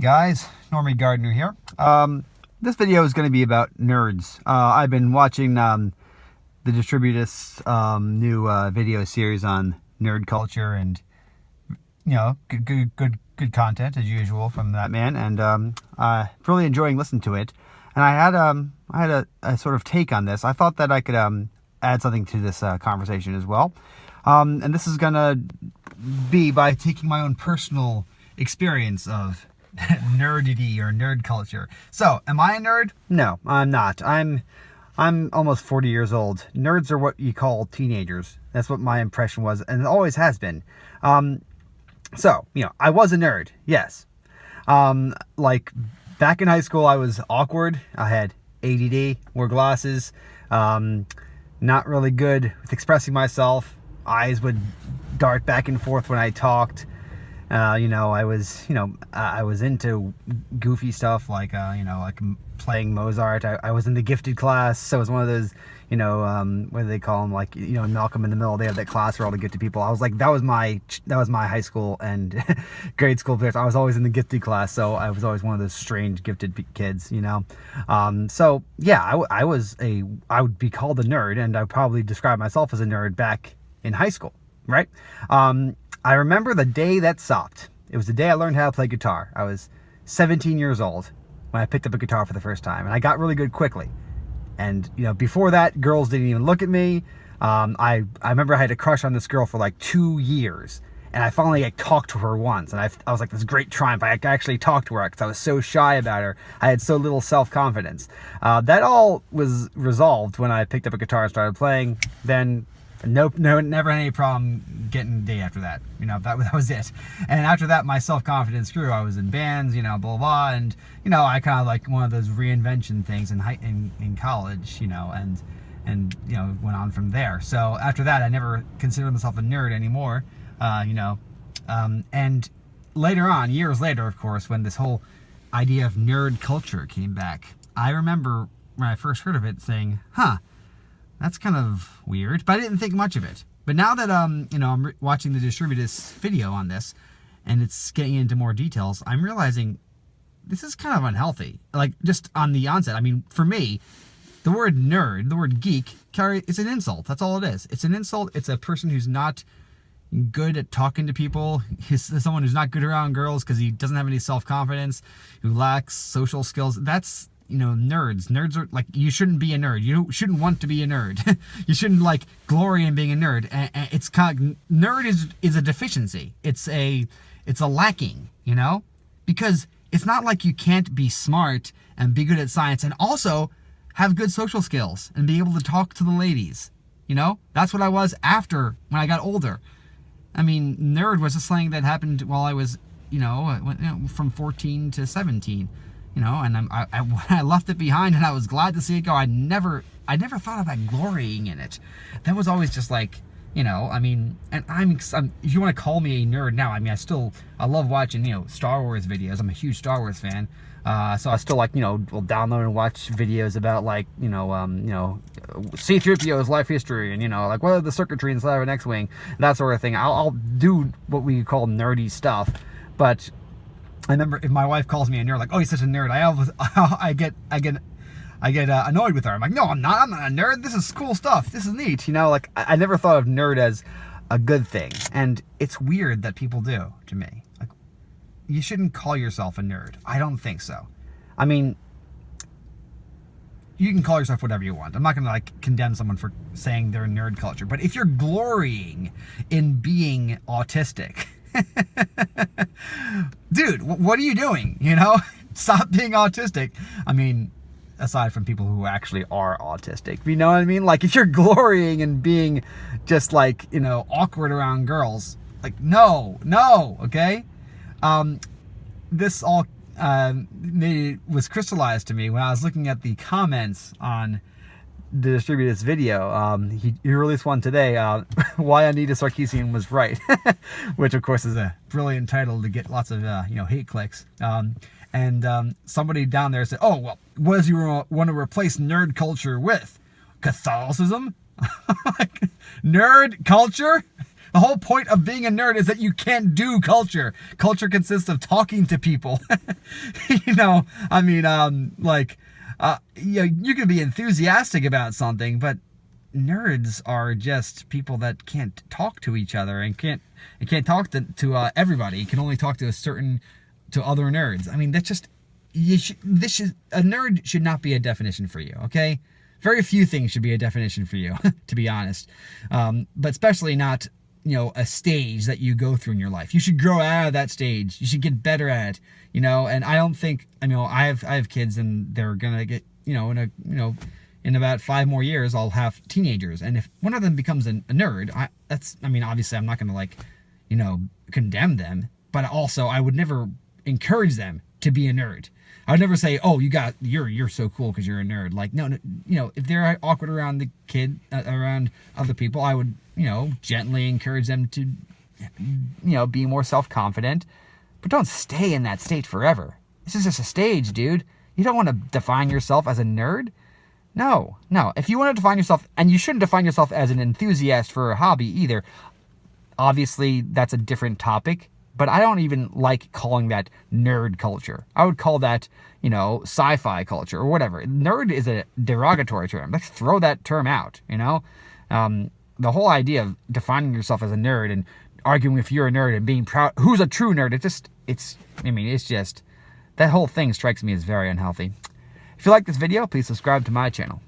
guys, Normie Gardner here. This video is going to be about nerds. I've been watching the Distributus new video series on nerd culture, and good content as usual from that man, and really enjoying listening to it. And I had a sort of take on this. I thought that I could add something to this conversation as well. And this is gonna be by taking my own personal experience of nerdity or nerd culture. So, am I a nerd? No, I'm not. I'm almost 40 years old. Nerds are what you call teenagers. That's what my impression was, and it always has been. So, I was a nerd, yes. Like, back in high school, I was awkward. I had ADD, wore glasses, not really good with expressing myself. Eyes would dart back and forth when I talked. I was into goofy stuff like playing Mozart. I was in the gifted class, so it was one of those, what do they call them? Like, Malcolm in the Middle. They have that class for all the gifted people. I was like, that was my high school and grade school place. I was always in the gifted class, so I was always one of those strange gifted kids, So yeah, I would be called a nerd, and I would probably describe myself as a nerd back in high school, right? I remember the day that stopped. It was the day I learned how to play guitar. I was 17 years old when I picked up a guitar for the first time, and I got really good quickly. And, before that, girls didn't even look at me. I remember I had a crush on this girl for like 2 years, and I finally talked to her once, and I was like this great triumph. I actually talked to her because I was so shy about her. I had so little self-confidence. That all was resolved when I picked up a guitar and started playing. Then Nope, never had any problem getting a date after that. That was it. And after that, my self-confidence grew. I was in bands, blah, blah, and, I kind of like one of those reinvention things in college, and went on from there. So after that, I never considered myself a nerd anymore, and later on, years later, of course, when this whole idea of nerd culture came back, I remember when I first heard of it saying, that's kind of weird, but I didn't think much of it. But now that I'm watching the Distributus video on this, and it's getting into more details, I'm realizing this is kind of unhealthy. Like, just on the onset, for me, the word nerd, the word geek, it's an insult. That's all it is. It's an insult. It's a person who's not good at talking to people. He's someone who's not good around girls because he doesn't have any self-confidence, who lacks social skills. That's nerds. Nerds are like, you shouldn't be a nerd. You shouldn't want to be a nerd. You shouldn't glory in being a nerd. And it's nerd is a deficiency. It's a lacking, because it's not like you can't be smart and be good at science and also have good social skills and be able to talk to the ladies. That's what I was after when I got older. Nerd was a slang that happened while I was, from 14 to 17. And I left it behind, and I was glad to see it go. I never thought about glorying in it. That was always just like, and if you want to call me a nerd now, I love watching, Star Wars videos. I'm a huge Star Wars fan. So I still will download and watch videos about C-3PO's life history and, what are the circuitry inside of an X-Wing, that sort of thing. I'll do what we call nerdy stuff, but I remember if my wife calls me a nerd, like, oh, he's such a nerd, I get annoyed with her. I'm like, no, I'm not a nerd. This is cool stuff. This is neat. I never thought of nerd as a good thing. And it's weird that people do to me. Like, you shouldn't call yourself a nerd. I don't think so. You can call yourself whatever you want. I'm not going to condemn someone for saying they're nerd culture. But if you're glorying in being autistic, dude, what are you doing? Stop being autistic. Aside from people who actually are autistic, you know what I mean? Like, if you're glorying in being just awkward around girls, no, okay? This all was crystallized to me when I was looking at the comments on the Distributus video. He released one today, why Anita Sarkeesian was right, which of course is a brilliant title to get lots of hate clicks. And somebody down there said, oh, well, what does you want to replace nerd culture with? Catholicism? Nerd culture? The whole point of being a nerd is that you can't do culture. Culture consists of talking to people. You know, I mean, you can be enthusiastic about something, but nerds are just people that can't talk to each other and can't talk to everybody. You can only talk to other nerds. I mean, that's just, a nerd should not be a definition for you, okay? Very few things should be a definition for you, to be honest. But especially not, a stage that you go through in your life. You should grow out of that stage. You should get better at it, and I don't think, I have kids, and they're gonna get, in about 5 more years, I'll have teenagers. And if one of them becomes a nerd, obviously I'm not gonna condemn them, but also I would never encourage them to be a nerd. I would never say, "Oh, you're so cool because you're a nerd." Like, no, if they're awkward around the kid, around other people, I would, gently encourage them to, be more self-confident. But don't stay in that state forever. This is just a stage, dude. You don't want to define yourself as a nerd. No. If you want to define yourself, and you shouldn't define yourself as an enthusiast for a hobby either. Obviously, that's a different topic. But I don't even like calling that nerd culture. I would call that, sci-fi culture or whatever. Nerd is a derogatory term. Let's throw that term out, The whole idea of defining yourself as a nerd and arguing if you're a nerd and being proud, who's a true nerd, it's just, that whole thing strikes me as very unhealthy. If you like this video, please subscribe to my channel.